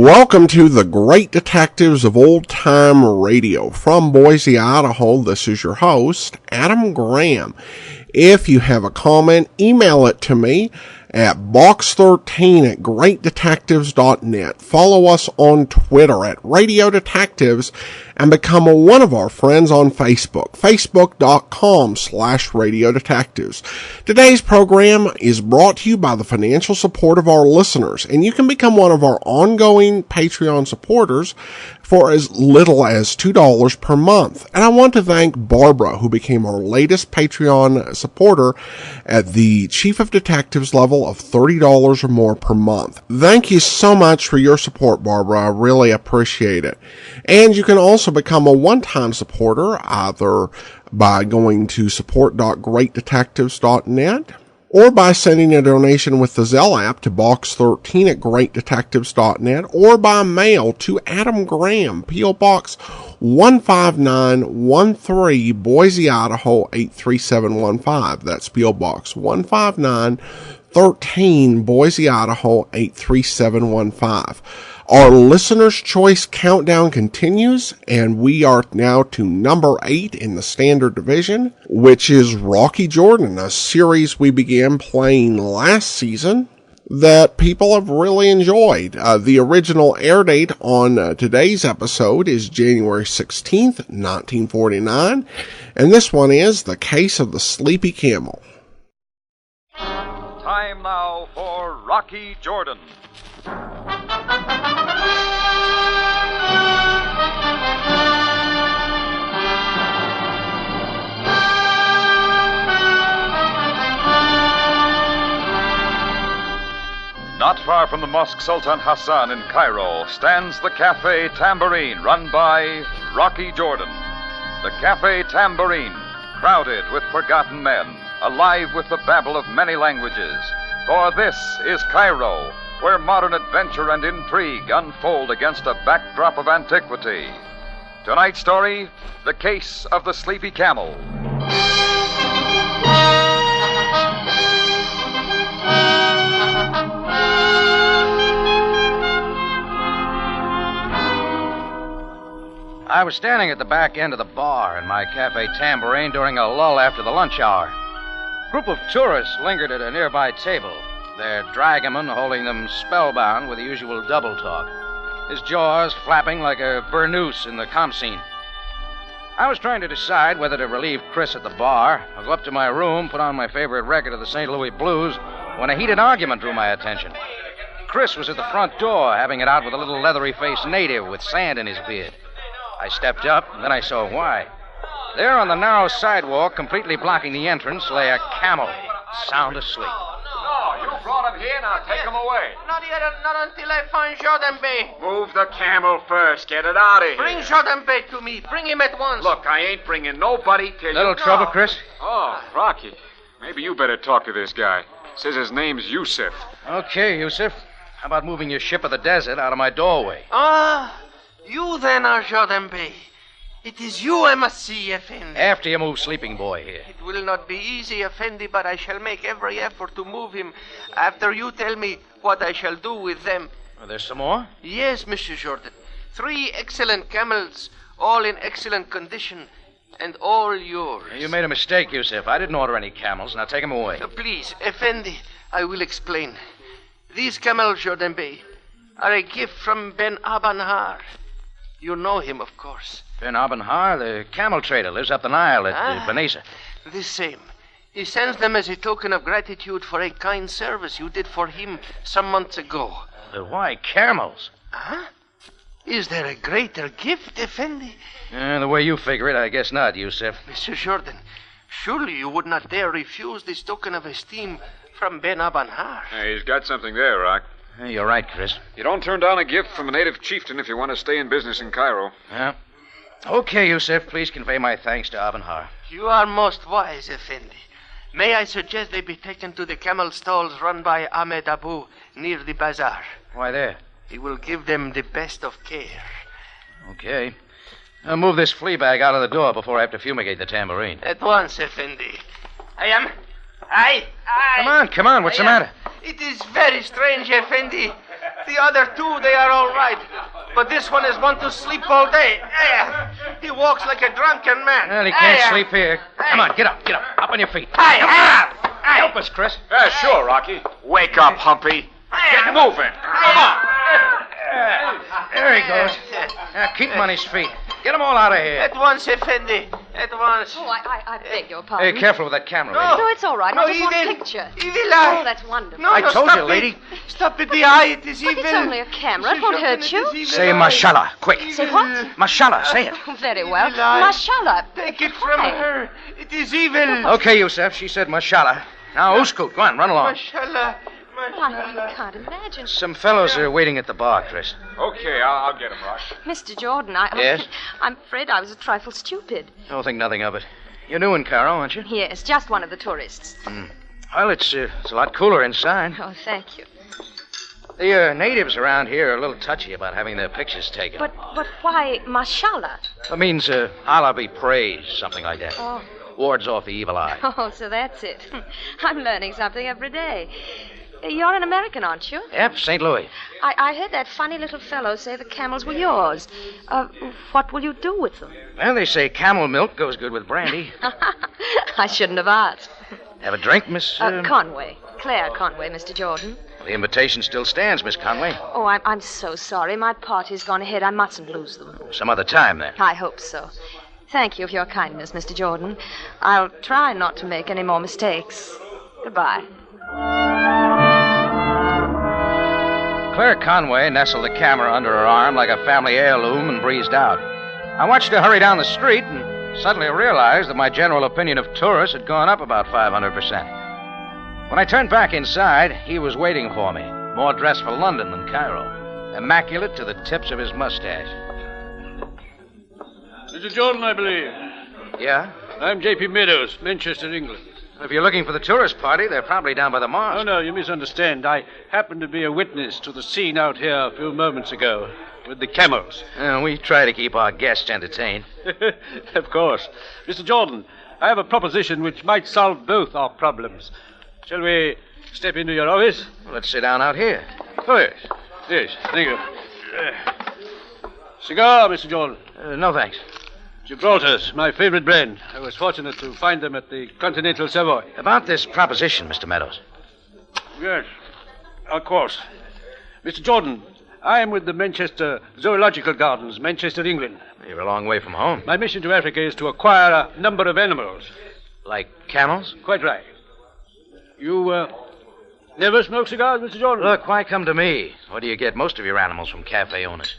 Welcome to the Great Detectives of Old Time Radio. From Boise, Idaho, this is your host, Adam Graham. If you have a comment, email it to me at box13@greatdetectives.net. Follow us on Twitter at Radio Detectives and become one of our friends on Facebook, facebook.com/Radio Detectives. Today's program is brought to you by the financial support of our listeners, and you can become one of our ongoing Patreon supporters for as little as $2 per month. And I want to thank Barbara, who became our latest Patreon supporter at the Chief of Detectives level of $30 or more per month. Thank you so much for your support, Barbara. I really appreciate it. And you can also become a one-time supporter, either by going to support.greatdetectives.net or by sending a donation with the Zelle app to box13@greatdetectives.net, or by mail to Adam Graham, P.O. Box 15913, Boise, Idaho 83715. That's P.O. Box 15913, Boise, Idaho 83715. Our Listener's Choice Countdown continues, and we are now to number 8 in the Standard Division, which is Rocky Jordan, a series we began playing last season that people have really enjoyed. The original air date on today's episode is January 16th, 1949, and this one is The Case of the Sleepy Camel. Time now for Rocky Jordan. Not far from the Mosque Sultan Hassan in Cairo stands the Cafe Tambourine, run by Rocky Jordan. The Cafe Tambourine, crowded with forgotten men, alive with the babble of many languages. For this is Cairo, where modern adventure and intrigue unfold against a backdrop of antiquity. Tonight's story, The Case of the Sleepy Camel. I was standing at the back end of the bar in my Cafe Tambourine during a lull after the lunch hour. A group of tourists lingered at a nearby table, their dragoman holding them spellbound with the usual double talk, his jaws flapping like a burnoose in the comp scene. I was trying to decide whether to relieve Chris at the bar or go up to my room, put on my favorite record of the St. Louis Blues, when a heated argument drew my attention. Chris was at the front door, having it out with a little leathery-faced native with sand in his beard. I stepped up, and then I saw why. There on the narrow sidewalk, completely blocking the entrance, lay a camel, sound asleep. No, you brought him here, now take him away. Not yet, not until I find Jordan Bey. Move the camel first. Get it out of here. Bring Jordan Bey to me. Bring him at once. Look, I ain't bringing nobody till Little trouble, Chris? Oh, Rocky. Maybe you better talk to this guy. Says his name's Yusuf. Okay, Yusuf. How about moving your ship of the desert out of my doorway? You then are Jordan Bey. It is you I must see, Effendi. After you move Sleeping Boy here. It will not be easy, Effendi, but I shall make every effort to move him after you tell me what I shall do with them. There's some more? Yes, Mr. Jordan. 3 excellent camels, all in excellent condition, and all yours. You made a mistake, Yusuf. I didn't order any camels. Now take them away. Please, Effendi, I will explain. These camels, Jordan Bey, are a gift from Ben Abanhar. You know him, of course. Ben Abanhar, the camel trader, lives up the Nile at Benesa. The same. He sends them as a token of gratitude for a kind service you did for him some months ago. Why camels? Huh? Is there a greater gift, Effendi? The way you figure it, I guess not, Yusuf. Mr. Jordan, surely you would not dare refuse this token of esteem from Ben Abanhar. Hey, he's got something there, Rock. You're right, Chris. You don't turn down a gift from a native chieftain if you want to stay in business in Cairo. Yeah. Okay, Yusuf, please convey my thanks to Abanhar. You are most wise, Effendi. May I suggest they be taken to the camel stalls run by Ahmed Abu near the bazaar? Why there? He will give them the best of care. Okay. I'll move this flea bag out of the door before I have to fumigate the tambourine. At once, Effendi. Come on. What's the matter? It is very strange, Effendi. The other two, they are all right. But this one is one to sleep all day. He walks like a drunken man. Well, he can't sleep here. Come on, get up. Up on your feet. Help us, Chris. Yeah, sure, Rocky. Wake up, Humpy. Get moving. Come on. There he goes. Now, keep him on his feet. Get them all out of here. At once, Effendi. At once. Oh, I beg your pardon. Hey, careful with that camera. No. No, it's all right. No, I just want a evil. picture. Evil eye. Oh, that's wonderful. No, I told stop you, lady. It. Stop it, the eye. It is But evil. it's only a camera. It won't hurt you. Say mashallah, quick. Say what? Mashallah, say it. Very well. Evil eye. Mashallah. Take it from Why? her. It is evil. Okay, Yusef, she said mashallah. Now, Uskut, go on, run along. Mashallah. I can't imagine. Some fellows are waiting at the bar, Chris. Okay, I'll get him, Rock. Mr. Jordan, Yes? I'm afraid I was a trifle stupid. Don't think nothing of it. You're new in Cairo, aren't you? Yes, just one of the tourists. Well, it's a lot cooler inside. Oh, thank you. The natives around here are a little touchy about having their pictures taken. But why mashallah? It means Allah be praised, something like that. Oh. Wards off the evil eye. Oh, so that's it. I'm learning something every day. You're an American, aren't you? Yep, St. Louis. I heard that funny little fellow say the camels were yours. What will you do with them? Well, they say camel milk goes good with brandy. I shouldn't have asked. Have a drink, Miss... Conway. Claire Conway, Mr. Jordan. The invitation still stands, Miss Conway. Oh, I'm so sorry. My party's gone ahead. I mustn't lose them. Some other time, then. I hope so. Thank you for your kindness, Mr. Jordan. I'll try not to make any more mistakes. Goodbye. Claire Conway nestled the camera under her arm like a family heirloom and breezed out. I watched her hurry down the street and suddenly realized that my general opinion of tourists had gone up about 500%. When I turned back inside, he was waiting for me, more dressed for London than Cairo, immaculate to the tips of his mustache. Mr. Jordan, I believe. Yeah? I'm J.P. Meadows, Manchester, England. If you're looking for the tourist party, they're probably down by the mosque. Oh, no, you misunderstand. I happened to be a witness to the scene out here a few moments ago with the camels. We try to keep our guests entertained. Of course. Mr. Jordan, I have a proposition which might solve both our problems. Shall we step into your office? Well, let's sit down out here. Oh, yes. Yes, thank you. Cigar, Mr. Jordan. No, thanks. Gibraltar's my favorite brand. I was fortunate to find them at the Continental Savoy. About this proposition, Mr. Meadows. Yes, of course. Mr. Jordan, I am with the Manchester Zoological Gardens, Manchester, England. You're a long way from home. My mission to Africa is to acquire a number of animals. Like camels? Quite right. You, never smoke cigars, Mr. Jordan? Look, why come to me? Or do you get most of your animals from cafe owners?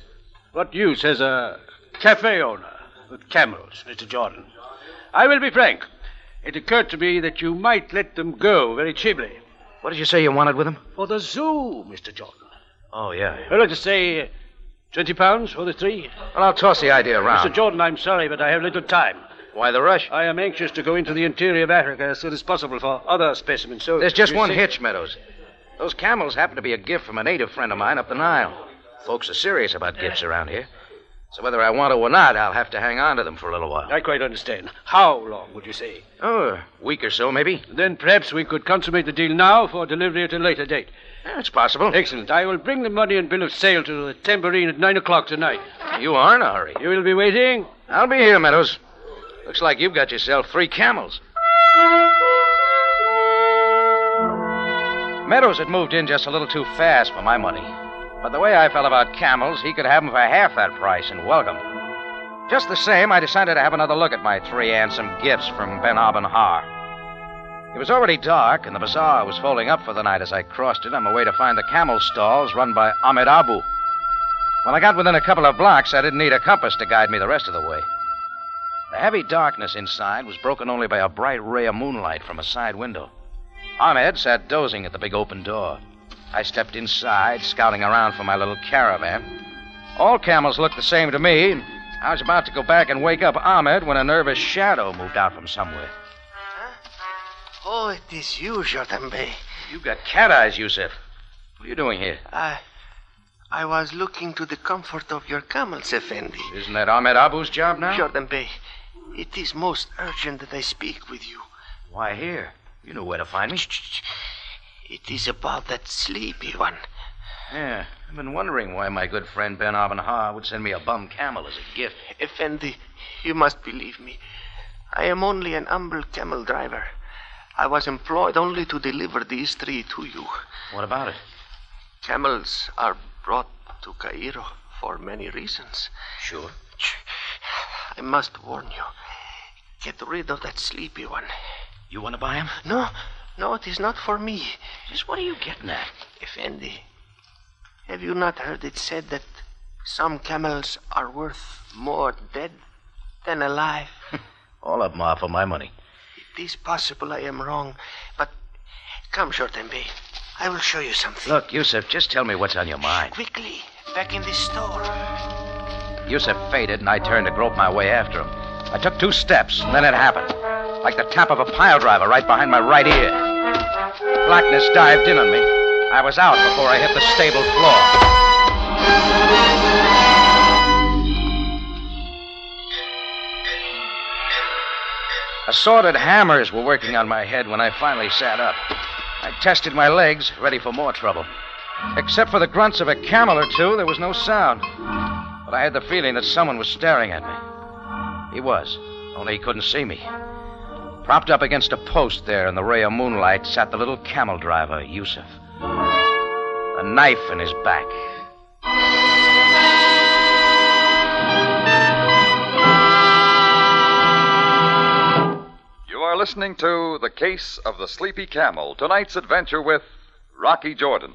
What use as a cafe owner with camels, Mr. Jordan? I will be frank. It occurred to me that you might let them go very cheaply. What did you say you wanted with them? For the zoo, Mr. Jordan. Oh, yeah. Well, let's say £20 for the three. Well, I'll toss the idea around. Mr. Jordan, I'm sorry, but I have little time. Why the rush? I am anxious to go into the interior of Africa as soon as possible for other specimens. So There's just you one see- hitch, Meadows. Those camels happen to be a gift from a native friend of mine up the Nile. Folks are serious about gifts around here. So whether I want to or not, I'll have to hang on to them for a little while. I quite understand. How long would you say? Oh, a week or so, maybe. Then perhaps we could consummate the deal now for delivery at a later date. Yeah, it's possible. Excellent. I will bring the money and bill of sale to the Tambourine at 9 o'clock tonight. You are in a hurry. You will be waiting? I'll be here, Meadows. Looks like you've got yourself 3 camels. Meadows had moved in just a little too fast for my money. But the way I felt about camels, he could have them for half that price and welcome. Just the same, I decided to have another look at my 3 handsome gifts from Ben Aben Har. It was already dark, and the bazaar was folding up for the night as I crossed it on my way to find the camel stalls run by Ahmed Abu. When I got within a couple of blocks, I didn't need a compass to guide me the rest of the way. The heavy darkness inside was broken only by a bright ray of moonlight from a side window. Ahmed sat dozing at the big open door. I stepped inside, scouting around for my little caravan. All camels looked the same to me. I was about to go back and wake up Ahmed when a nervous shadow moved out from somewhere. Oh, it is you, Jordan Bey. You've got cat eyes, Yusef. What are you doing here? I was looking to the comfort of your camels, Effendi. Isn't that Ahmed Abu's job now? Jordan Bey, it is most urgent that I speak with you. Why here? You know where to find me. It is about that sleepy one. Yeah, I've been wondering why my good friend Ben Abenhar would send me a bum camel as a gift. Effendi, you must believe me. I am only an humble camel driver. I was employed only to deliver these 3 to you. What about it? Camels are brought to Cairo for many reasons. Sure. I must warn you. Get rid of that sleepy one. You want to buy him? No, it is not for me. Just what are you getting at? Effendi, have you not heard it said that some camels are worth more dead than alive? All of them are for my money. It is possible I am wrong, but come, Jordanbey. I will show you something. Look, Yusuf, just tell me what's on your mind. Quickly, back in this store. Yusuf faded, and I turned to grope my way after him. I took 2 steps, and then it happened. Like the tap of a pile driver right behind my right ear. Blackness dived in on me. I was out before I hit the stable floor. Assorted hammers were working on my head when I finally sat up. I tested my legs, ready for more trouble. Except for the grunts of a camel or 2, there was no sound. But I had the feeling that someone was staring at me. He was, only he couldn't see me. Propped up against a post there in the ray of moonlight sat the little camel driver, Yusuf. A knife in his back. You are listening to The Case of the Sleepy Camel, tonight's adventure with Rocky Jordan.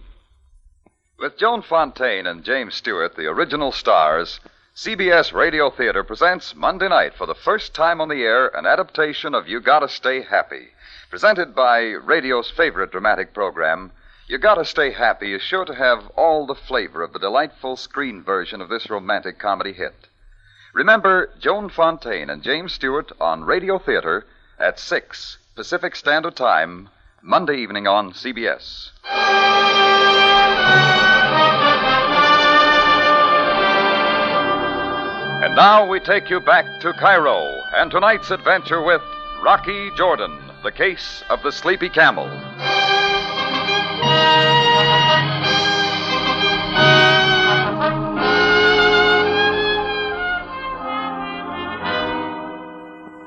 With Joan Fontaine and James Stewart, the original stars, CBS Radio Theater presents Monday night for the first time on the air an adaptation of You Gotta Stay Happy. Presented by radio's favorite dramatic program, You Gotta Stay Happy is sure to have all the flavor of the delightful screen version of this romantic comedy hit. Remember Joan Fontaine and James Stewart on Radio Theater at 6 Pacific Standard Time, Monday evening on CBS. And now we take you back to Cairo and tonight's adventure with Rocky Jordan, the case of the Sleepy Camel.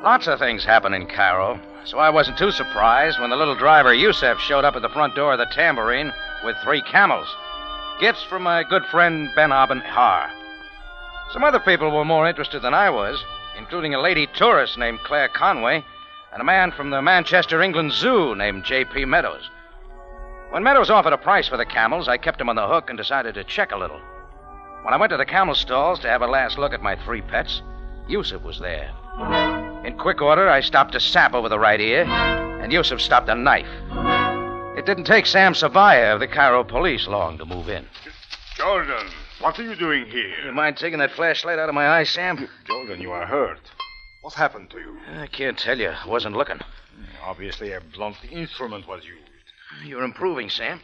Lots of things happen in Cairo, so I wasn't too surprised when the little driver Yusuf showed up at the front door of the Tambourine with 3 camels. Gifts from my good friend Ben Abenhar. Some other people were more interested than I was, including a lady tourist named Claire Conway and a man from the Manchester, England Zoo named J.P. Meadows. When Meadows offered a price for the camels, I kept him on the hook and decided to check a little. When I went to the camel stalls to have a last look at my 3 pets, Yusuf was there. In quick order, I stopped a sap over the right ear, and Yusuf stopped a knife. It didn't take Sam Savaya of the Cairo police long to move in. Jordan, what are you doing here? You mind taking that flashlight out of my eye, Sam? Jordan, you are hurt. What happened to you? I can't tell you. I wasn't looking. Obviously, a blunt instrument was used. You're improving, Sam.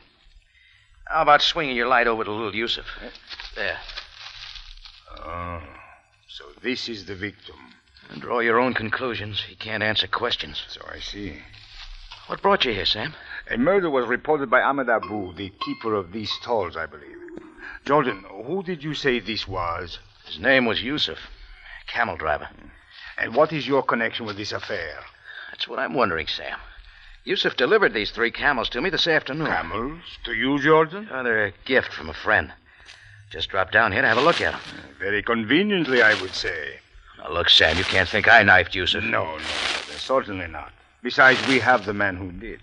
How about swinging your light over to little Yusuf? There. Oh, so this is the victim. And draw your own conclusions. He can't answer questions. So I see. What brought you here, Sam? A murder was reported by Ahmed Abu, the keeper of these stalls, I believe. Jordan, who did you say this was? His name was Yusuf, camel driver. And what is your connection with this affair? That's what I'm wondering, Sam. Yusuf delivered these 3 camels to me this afternoon. Camels? To you, Jordan? Oh, they're a gift from a friend. Just dropped down here to have a look at them. Very conveniently, I would say. Now, look, Sam, you can't think I knifed Yusuf. No, certainly not. Besides, we have the man who did.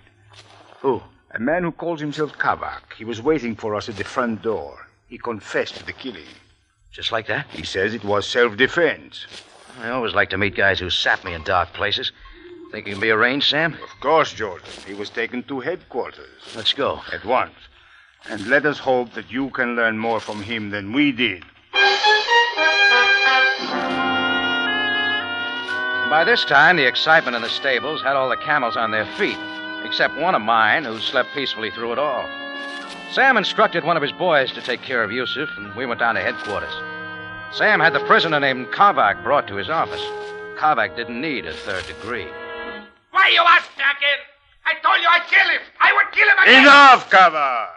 Who? A man who calls himself Kavak. He was waiting for us at the front door. He confessed to the killing. Just like that? He says it was self-defense. I always like to meet guys who sap me in dark places. Think it can be arranged, Sam? Of course, Jordan. He was taken to headquarters. Let's go. At once. And let us hope that you can learn more from him than we did. By this time, the excitement in the stables had all the camels on their feet, except one of mine who slept peacefully through it all. Sam instructed one of his boys to take care of Yusuf, and we went down to headquarters. Sam had the prisoner named Kavak brought to his office. Kavak didn't need a 3rd degree. Why you ask me again? I told you I'd kill him. I would kill him again. Enough, Kavak!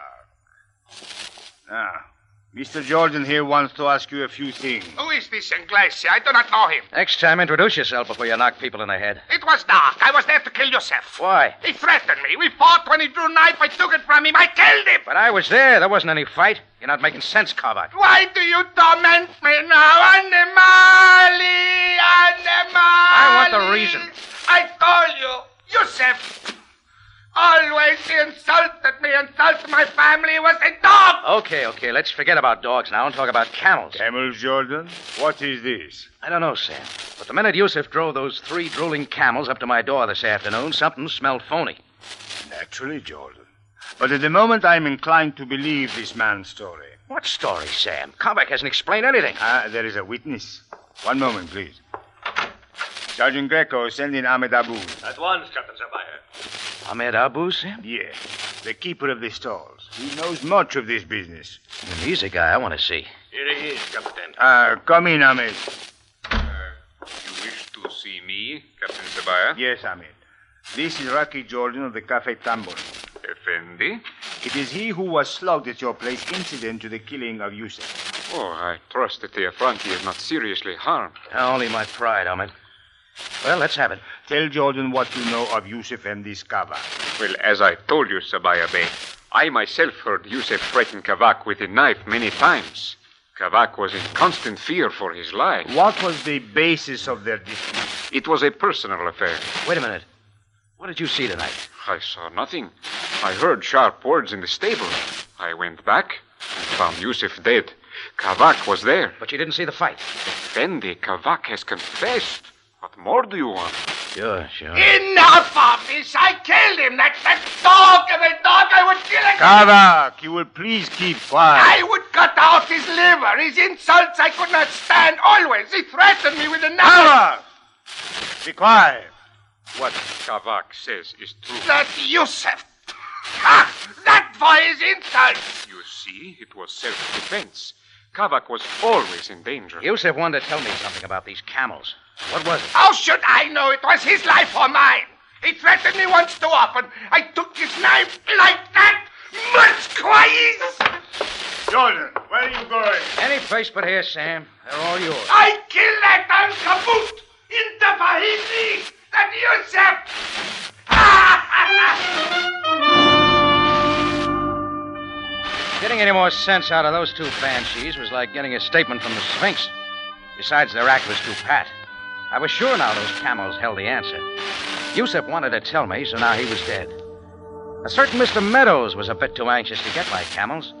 Mr. Jordan here wants to ask you a few things. Who is this Inglese? I do not know him. Next time, introduce yourself before you knock people in the head. It was dark. I was there to kill Yusef. Why? He threatened me. We fought. When he drew a knife, I took it from him. I killed him. But I was there. There wasn't any fight. You're not making sense, Kavak. Why do you torment me now? Animali! I want the reason. I told you. Yusef. Always he insulted me, insulted my family. He was a dog. Okay. Let's forget about dogs now and talk about camels. Camels, Jordan? What is this? I don't know, Sam. But the minute Yusuf drove those 3 drooling camels up to my door this afternoon, something smelled phony. Naturally, Jordan. But at the moment, I'm inclined to believe this man's story. What story, Sam? Kavak hasn't explained anything. There is a witness. One moment, please. Sergeant Greco, send in Ahmed Abu. At once, Captain Sabaya. Ahmed Abu, Sam? Yes, the keeper of the stalls. He knows much of this business. Well, he's a guy I want to see. Here he is, Captain. Come in, Ahmed. You wish to see me, Captain Sabaya? Yes, Ahmed. This is Rocky Jordan of the Cafe Tambor. Effendi? It is he who was slugged at your place incident to the killing of Yusef. Oh, I trust that the Affronti is not seriously harmed. Only my pride, Ahmed. Well, let's have it. Tell Jordan what you know of Yusef and this Kavak. Well, as I told you, Sabaya Bey, I myself heard Yusef threaten Kavak with a knife many times. Kavak was in constant fear for his life. What was the basis of their dispute? It was a personal affair. Wait a minute. What did you see tonight? I saw nothing. I heard sharp words in the stable. I went back and found Yusef dead. Kavak was there. But you didn't see the fight? Effendi, Kavak has confessed. What more do you want? Sure. Enough of this. I killed him. That dog of a dog. I would kill him. Kavak, you will please keep quiet. I would cut out his liver. His insults I could not stand. Always. He threatened me with a knife. Kavak! Be quiet. What Kavak says is true. That Yusef. That for his insults. You see, it was self-defense. Kavak was always in danger. Yusef wanted to tell me something about these camels. What was it? How should I know? It was his life or mine. He threatened me once too often. I took his knife like that. Much quiet. Jordan, where are you going? Any place but here, Sam. They're all yours. I killed that ankabut in the Fahisi. That Yusef. Getting any more sense out of those 2 banshees was like getting a statement from the Sphinx. Besides, their act was too pat. I was sure now those camels held the answer. Yusef wanted to tell me, so now he was dead. A certain Mr. Meadows was a bit too anxious to get my camels.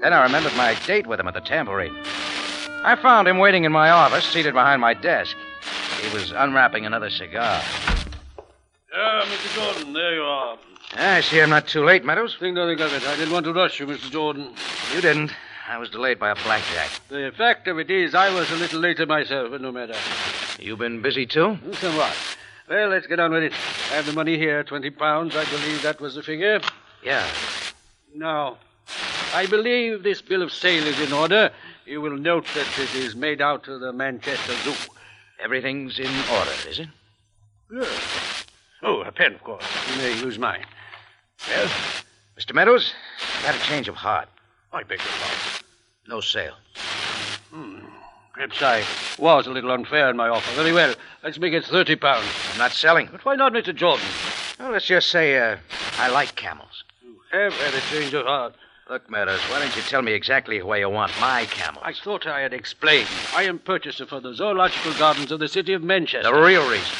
Then I remembered my date with him at the tambourine. I found him waiting in my office, seated behind my desk. He was unwrapping another cigar. Mr. Jordan, there you are. I see I'm not too late, Meadows. Think nothing of it. I didn't want to rush you, Mr. Jordan. You didn't. I was delayed by a blackjack. The fact of it is, I was a little later myself, but no matter. You been busy, too? Somewhat. Well, let's get on with it. I have the money here, £20. I believe that was the figure. Yeah. Now, I believe this bill of sale is in order. You will note that it is made out to the Manchester Zoo. Everything's in order, is it? Yes. Oh, a pen, of course. You may use mine. Well, Mr. Meadows, I got a change of heart. I beg your pardon. No sale. Perhaps I was a little unfair in my offer. Very well. Let's make it £30. I'm not selling. But why not, Mr. Jordan? Well, let's just say I like camels. You have had a change of heart. Look, Meadows, why don't you tell me exactly where you want my camels? I thought I had explained. I am purchaser for the zoological gardens of the city of Manchester. The real reason.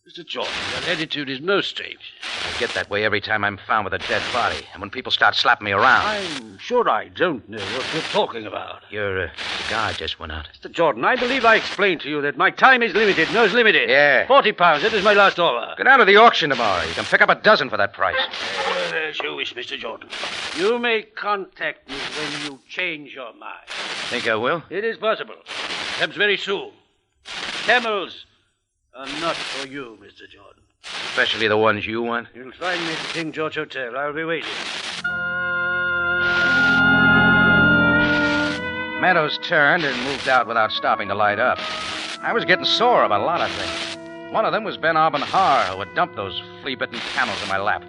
Mr. Jordan, your attitude is most strange. I get that way every time I'm found with a dead body, and when people start slapping me around. I'm sure I don't know what you're talking about. Your cigar just went out. Mr. Jordan, I believe I explained to you that my time is limited. No, it's limited. Yeah. £40. That is my last offer. Go down to the auction tomorrow. You can pick up a dozen for that price. As you wish, Mr. Jordan. You may contact me when you change your mind. Think I will? It is possible. Perhaps very soon. Camels are not for you, Mr. Jordan. Especially the ones you want? You'll find me at the King George Hotel. I'll be waiting. Meadows turned and moved out without stopping to light up. I was getting sore about a lot of things. One of them was Ben Har, who had dumped those flea-bitten camels in my lap.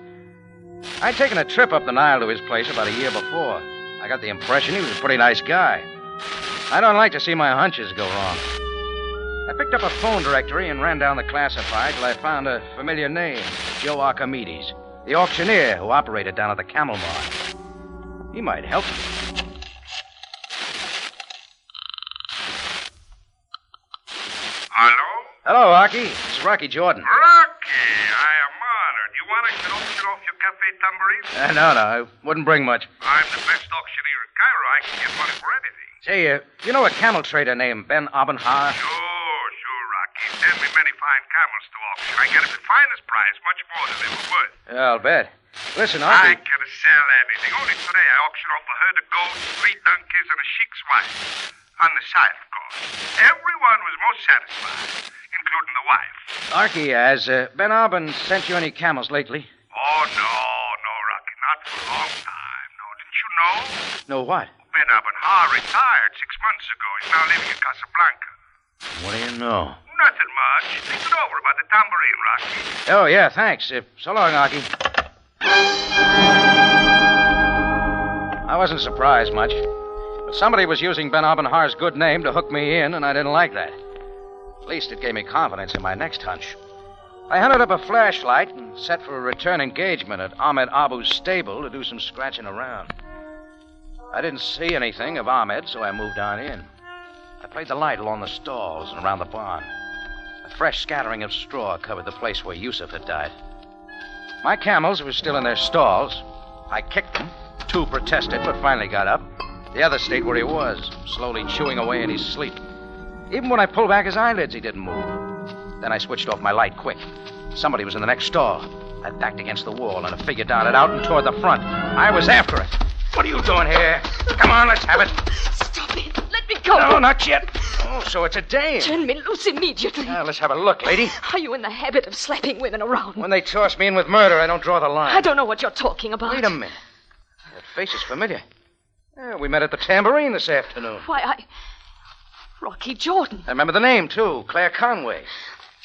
I'd taken a trip up the Nile to his place about a year before. I I got the impression he was a pretty nice guy. I don't like to see my hunches go wrong. I picked up a phone directory and ran down the classified till I found a familiar name, Joe Archimedes, the auctioneer who operated down at the Camel Mart. He might help me. Hello? Hello, Archie. This is Rocky Jordan. Rocky, I am honored. You want us to auction off your cafe tambourine? No, I wouldn't bring much. I'm the best auctioneer in Cairo. I can get money for anything. Say, you know a camel trader named Ben Abenhar? Sure, Rocky. Send me many fine camels to auction. I get them at finest price, much more than they were worth. Yeah, I'll bet. Listen, I Archie. can sell anything. Only today I auctioned off a herd of goats, 3 donkeys, and a sheik's wife. On the side, of course. Everyone was most satisfied, including the wife. Archie, has Ben Aben sent you any camels lately? Oh, no, Rocky. Not for a long time. No, didn't you know? No, what? Ben Abenhar retired 6 months ago. He's now living in Casablanca. What do you know? Nothing much. Think it over about the tambourine, Rocky. Oh, yeah, thanks. So long, Archie. I wasn't surprised much. But somebody was using Ben Abenhar's good name to hook me in, and I didn't like that. At least it gave me confidence in my next hunch. I hunted up a flashlight and set for a return engagement at Ahmed Abu's stable to do some scratching around. I didn't see anything of Ahmed, so I moved on in. I played the light along the stalls and around the barn. A fresh scattering of straw covered the place where Yusuf had died. My camels were still in their stalls. I kicked them. 2 protested, but finally got up. The other stayed where he was, slowly chewing away in his sleep. Even when I pulled back his eyelids, he didn't move. Then I switched off my light quick. Somebody was in the next stall. I backed against the wall, and a figure darted out and toward the front. I was after it. What are you doing here? Come on, let's have it. Stop it. Let me go. No, not yet. Oh, so it's a dame. Turn me loose immediately. Now, let's have a look, lady. Are you in the habit of slapping women around? When they toss me in with murder, I don't draw the line. I don't know what you're talking about. Wait a minute. That face is familiar. Yeah, we met at the tambourine this afternoon. Why, Rocky Jordan. I remember the name, too. Claire Conway.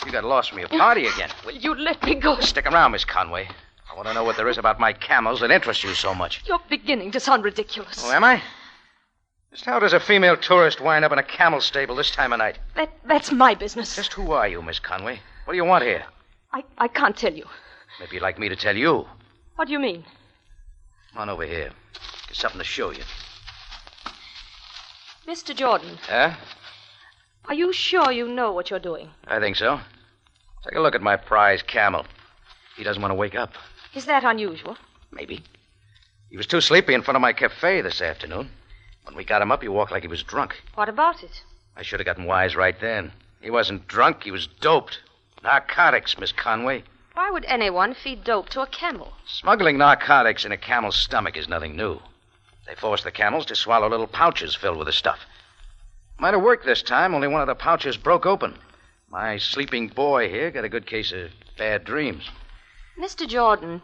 You got lost from your party again. Will you let me go? Stick around, Miss Conway. I want to know what there is about my camels that interests you so much. You're beginning to sound ridiculous. Oh, am I? Just how does a female tourist wind up in a camel stable this time of night? That's my business. Just who are you, Miss Conway? What do you want here? I can't tell you. Maybe you'd like me to tell you. What do you mean? Come on over here. There's something to show you. Mr. Jordan. Huh? Are you sure you know what you're doing? I think so. Take a look at my prize camel. He doesn't want to wake up. Is that unusual? Maybe. He was too sleepy in front of my cafe this afternoon. When we got him up, he walked like he was drunk. What about it? I should have gotten wise right then. He wasn't drunk, he was doped. Narcotics, Miss Conway. Why would anyone feed dope to a camel? Smuggling narcotics in a camel's stomach is nothing new. They force the camels to swallow little pouches filled with the stuff. Might have worked this time, only one of the pouches broke open. My sleeping boy here got a good case of bad dreams. Mr. Jordan,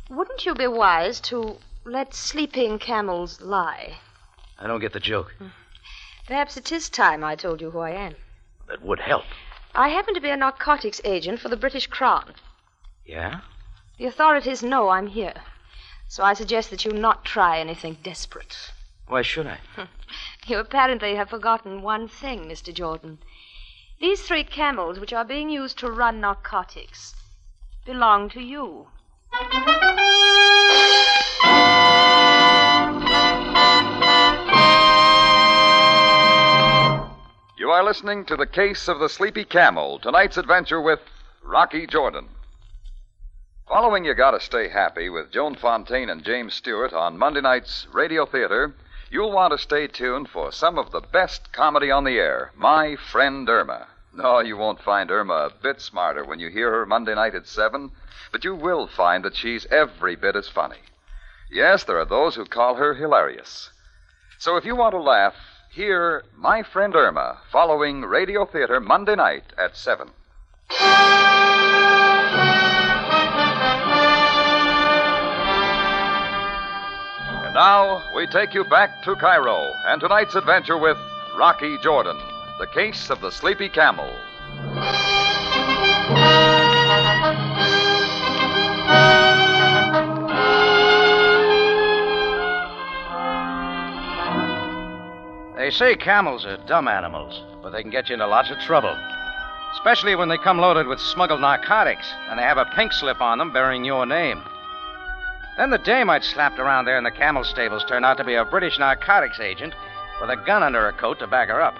wouldn't you be wise to let sleeping camels lie? I don't get the joke. Perhaps it is time I told you who I am. That would help. I happen to be a narcotics agent for the British Crown. Yeah? The authorities know I'm here. So I suggest that you not try anything desperate. Why should I? You apparently have forgotten one thing, Mr. Jordan. These 3 camels, which are being used to run narcotics, belong to you. You are listening to The Case of the Sleepy Camel, tonight's adventure with Rocky Jordan. Following You Gotta Stay Happy with Joan Fontaine and James Stewart on Monday night's Radio Theater, you'll want to stay tuned for some of the best comedy on the air, My Friend Irma. No, you won't find Irma a bit smarter when you hear her Monday night at 7, but you will find that she's every bit as funny. Yes, there are those who call her hilarious. So if you want to laugh, hear My Friend Irma following Radio Theater Monday night at 7. And now we take you back to Cairo and tonight's adventure with Rocky Jordan, The Case of the Sleepy Camel. They say camels are dumb animals, but they can get you into lots of trouble. Especially when they come loaded with smuggled narcotics, and they have a pink slip on them bearing your name. Then the dame I'd slapped around there in the camel stables turned out to be a British narcotics agent with a gun under her coat to back her up.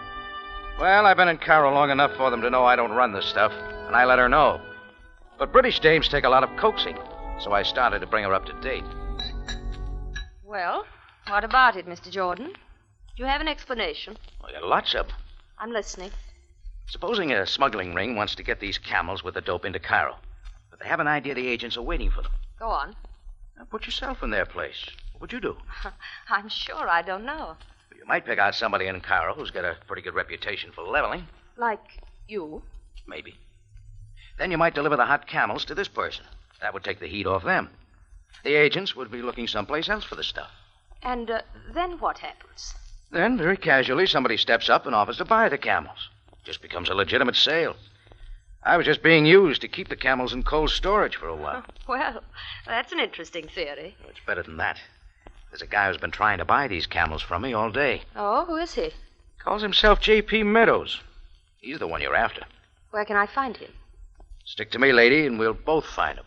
Well, I've been in Cairo long enough for them to know I don't run this stuff, and I let her know. But British dames take a lot of coaxing, so I started to bring her up to date. Well, what about it, Mr. Jordan? Do you have an explanation? Well, there are lots of them. I'm listening. Supposing a smuggling ring wants to get these camels with the dope into Cairo, but they have an idea the agents are waiting for them. Go on. Now, put yourself in their place. What would you do? I'm sure I don't know. You might pick out somebody in Cairo who's got a pretty good reputation for leveling. Like you? Maybe. Then you might deliver the hot camels to this person. That would take the heat off them. The agents would be looking someplace else for the stuff. And then what happens? Then, very casually, somebody steps up and offers to buy the camels. It just becomes a legitimate sale. I was just being used to keep the camels in cold storage for a while. Well, that's an interesting theory. Well, it's better than that. There's a guy who's been trying to buy these camels from me all day. Oh, who is he? Calls himself J.P. Meadows. He's the one you're after. Where can I find him? Stick to me, lady, and we'll both find him.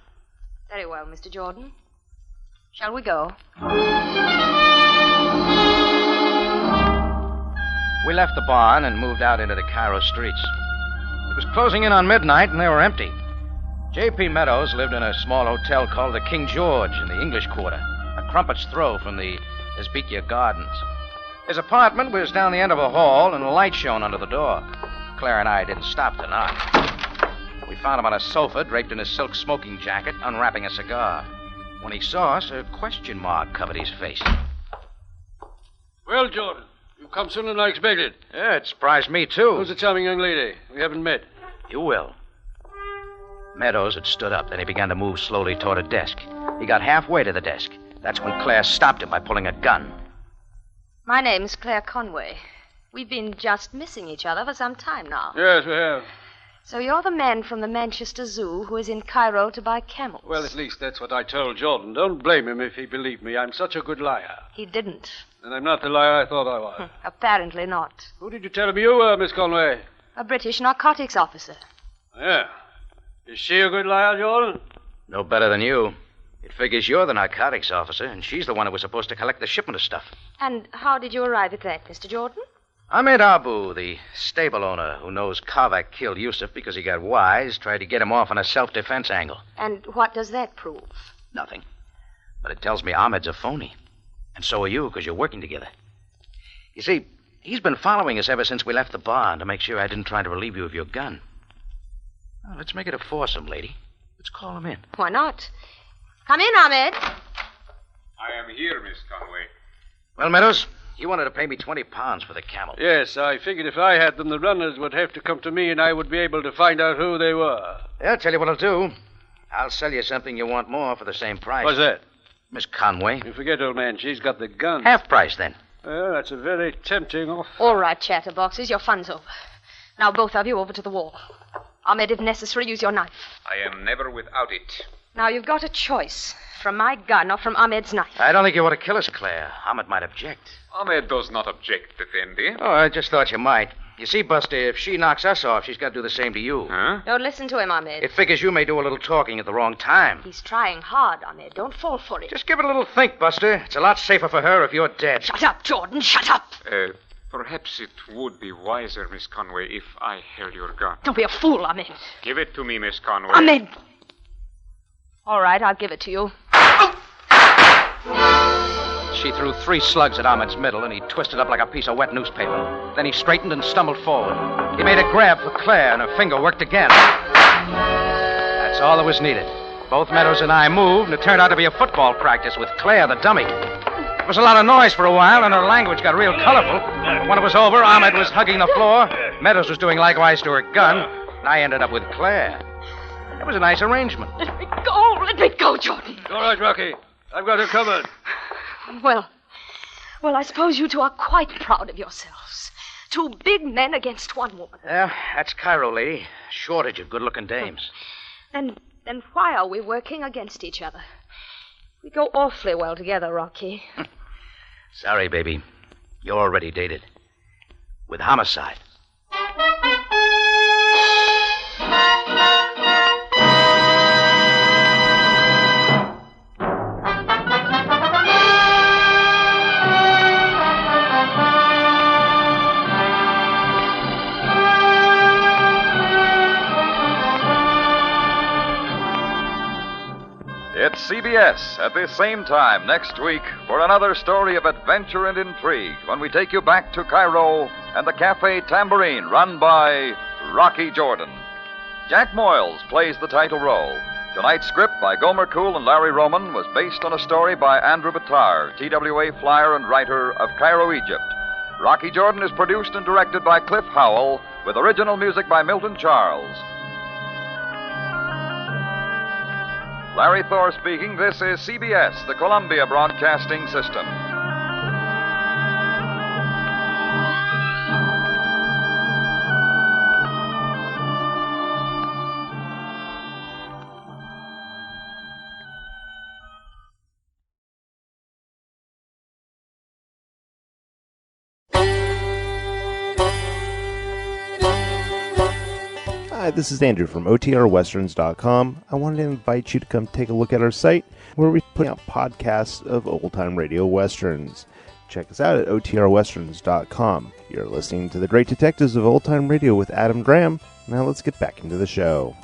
Very well, Mr. Jordan. Shall we go? We left the barn and moved out into the Cairo streets. It was closing in on midnight, and they were empty. J.P. Meadows lived in a small hotel called the King George in the English Quarter, a crumpet's throw from the Esbekia Gardens. His apartment was down the end of a hall, and a light shone under the door. Claire and I didn't stop to knock. We found him on a sofa, draped in a silk smoking jacket, unwrapping a cigar. When he saw us, a question mark covered his face. Well, Jordan, you've come sooner than I expected. Yeah, it surprised me, too. Who's the charming young lady? We haven't met. You will. Meadows had stood up, then he began to move slowly toward a desk. He got halfway to the desk. That's when Claire stopped him by pulling a gun. My name's Claire Conway. We've been just missing each other for some time now. Yes, we have. So you're the man from the Manchester Zoo who is in Cairo to buy camels. Well, at least that's what I told Jordan. Don't blame him if he believed me. I'm such a good liar. He didn't. And I'm not the liar I thought I was. Apparently not. Who did you tell him you were, Miss Conway? A British narcotics officer. Yeah. Is she a good liar, Jordan? No better than you. It figures you're the narcotics officer, and she's the one who was supposed to collect the shipment of stuff. And how did you arrive at that, Mr. Jordan? Ahmed Abu, the stable owner who knows Kavak killed Yusuf because he got wise, tried to get him off on a self-defense angle. And what does that prove? Nothing. But it tells me Ahmed's a phony. And so are you, because you're working together. You see, he's been following us ever since we left the barn to make sure I didn't try to relieve you of your gun. Well, let's make it a foursome, lady. Let's call him in. Why not? Come in, Ahmed. I am here, Miss Conway. Well, Meadows, you wanted to pay me 20 pounds for the camel. Yes, I figured if I had them, the runners would have to come to me and I would be able to find out who they were. Yeah, I'll tell you what I'll do. I'll sell you something you want more for the same price. What's that? Miss Conway. You forget, old man, she's got the gun. Half price, then. Well, that's a very tempting offer. All right, chatterboxes, your fun's over. Now both of you over to the wall. Ahmed, if necessary, use your knife. I am never without it. Now you've got a choice. From my gun or from Ahmed's knife. I don't think you want to kill us, Claire. Ahmed might object. Ahmed does not object, Effendi. Oh, I just thought you might. You see, Buster, if she knocks us off, she's got to do the same to you. Huh? Don't listen to him, Ahmed. It figures you may do a little talking at the wrong time. He's trying hard, Ahmed. Don't fall for it. Just give it a little think, Buster. It's a lot safer for her if you're dead. Shut up, Jordan. Shut up. Perhaps it would be wiser, Miss Conway, if I held your gun. Don't be a fool, Ahmed. Give it to me, Miss Conway. Ahmed. All right, I'll give it to you. She threw 3 slugs at Ahmed's middle, and he twisted up like a piece of wet newspaper. Then he straightened and stumbled forward. He made a grab for Claire, and her finger worked again. That's all that was needed. Both Meadows and I moved, and it turned out to be a football practice with Claire, the dummy. There was a lot of noise for a while, and her language got real colorful. But when it was over, Ahmed was hugging the floor, Meadows was doing likewise to her gun, and I ended up with Claire. It was a nice arrangement. Let me go. Let me go, Jordan. All right, Rocky. I've got her covered. Well, I suppose you two are quite proud of yourselves. 2 big men against 1 woman. Yeah, that's Cairo, lady. Shortage of good-looking dames. Then why are we working against each other? We go awfully well together, Rocky. Sorry, baby. You're already dated. with homicide. It's CBS at the same time next week for another story of adventure and intrigue when we take you back to Cairo and the Cafe Tambourine run by Rocky Jordan. Jack Moyles plays the title role. Tonight's script by Gomer Cool and Larry Roman was based on a story by Andrew Battar, TWA flyer and writer of Cairo, Egypt. Rocky Jordan is produced and directed by Cliff Howell with original music by Milton Charles. Larry Thor speaking. This is CBS, the Columbia Broadcasting System. Hi, this is Andrew from OTRWesterns.com. I wanted to invite you to come take a look at our site where we put out podcasts of old-time radio westerns. Check us out at OTRWesterns.com. You're listening to The Great Detectives of Old Time Radio with Adam Graham. Now let's get back into the show.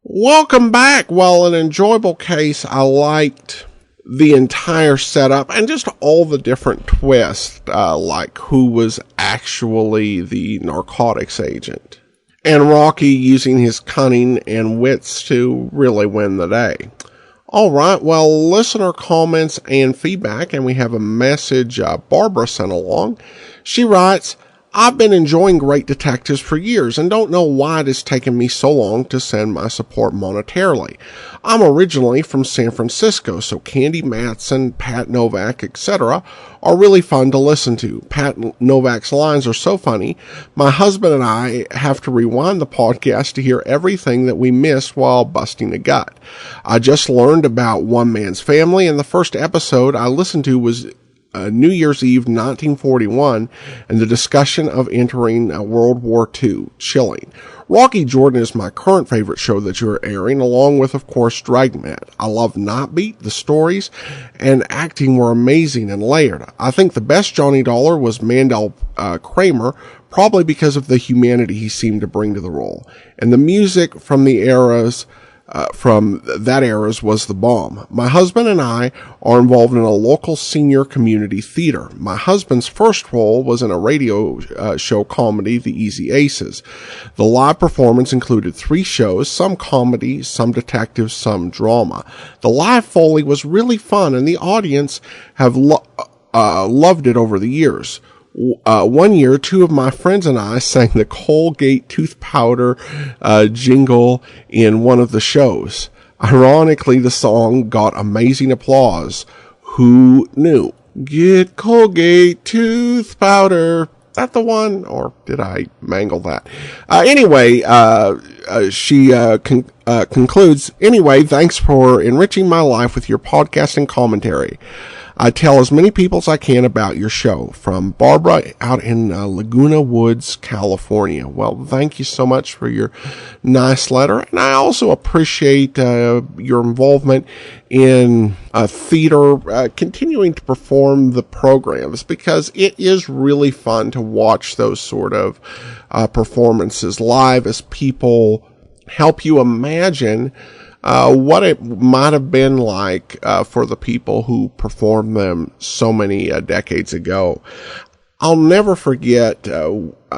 Welcome back. While an enjoyable case, I liked the entire setup and just all the different twists, like who was actually the narcotics agent, and Rocky using his cunning and wits to really win the day. All right, well, listener comments and feedback, and we have a message Barbara sent along. She writes, I've been enjoying Great Detectives for years and don't know why it has taken me so long to send my support monetarily. I'm originally from San Francisco, so Candy Matson, Pat Novak, etc. are really fun to listen to. Pat Novak's lines are so funny, my husband and I have to rewind the podcast to hear everything that we missed while busting a gut. I just learned about One Man's Family, and the first episode I listened to was New Year's Eve 1941 and the discussion of entering World War II. Chilling. Rocky Jordan is my current favorite show that you're airing, along with, of course, Dragnet. I love Nightbeat. The stories and acting were amazing and layered. I think the best Johnny Dollar was Mandel Kramer, probably because of the humanity he seemed to bring to the role. And the music from the eras from that era's was the bomb. My husband and I are involved in a local senior community theater. My husband's first role was in a radio show comedy, The Easy Aces. The live performance included 3 shows, some comedy, some detective, some drama. The live Foley was really fun, and the audience have loved it over the years. One year, 2 of my friends and I sang the Colgate tooth powder jingle in one of the shows. Ironically, the song got amazing applause. Who knew? Get Colgate tooth powder. That the one? Or did I mangle that? Anyway, she concludes, anyway, thanks for enriching my life with your podcast and commentary. I tell as many people as I can about your show. From Barbara out in Laguna Woods, California. Well, thank you so much for your nice letter. And I also appreciate your involvement in theater, continuing to perform the programs, because it is really fun to watch those sort of performances live as people help you imagine what it might have been like for the people who performed them so many decades ago. I'll never forget,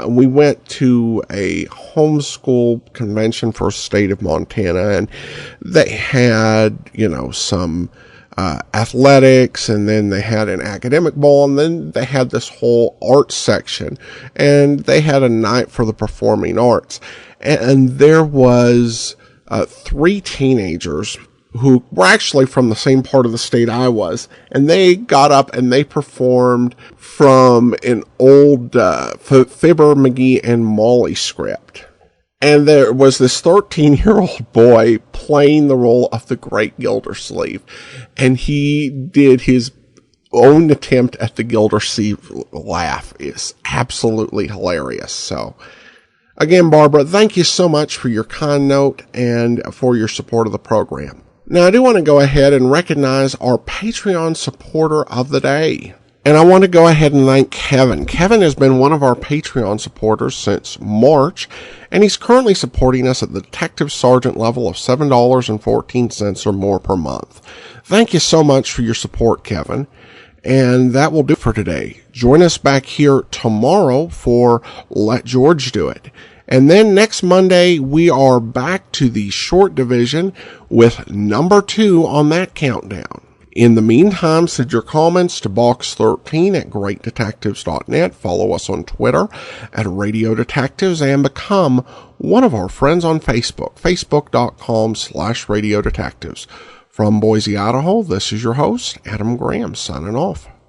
we went to a homeschool convention for the state of Montana, and they had, some athletics, and then they had an academic bowl, and then they had this whole art section, and they had a night for the performing arts. And there was 3 teenagers who were actually from the same part of the state I was, and they got up and they performed from an old Fibber, McGee, and Molly script. And there was this 13-year-old boy playing the role of the Great Gildersleeve. And he did his own attempt at the Gildersleeve laugh. It's absolutely hilarious. So, again, Barbara, thank you so much for your kind note and for your support of the program. Now, I do want to go ahead and recognize our Patreon supporter of the day. And I want to go ahead and thank Kevin. Kevin has been one of our Patreon supporters since March, and he's currently supporting us at the Detective Sergeant level of $7.14 or more per month. Thank you so much for your support, Kevin. And that will do for today. Join us back here tomorrow for Let George Do It. And then next Monday, we are back to the short division with number 2 on that countdown. In the meantime, send your comments to box13@greatdetectives.net. Follow us on Twitter at Radio Detectives and become one of our friends on Facebook, facebook.com/Radio Detectives. From Boise, Idaho, this is your host, Adam Graham, signing off.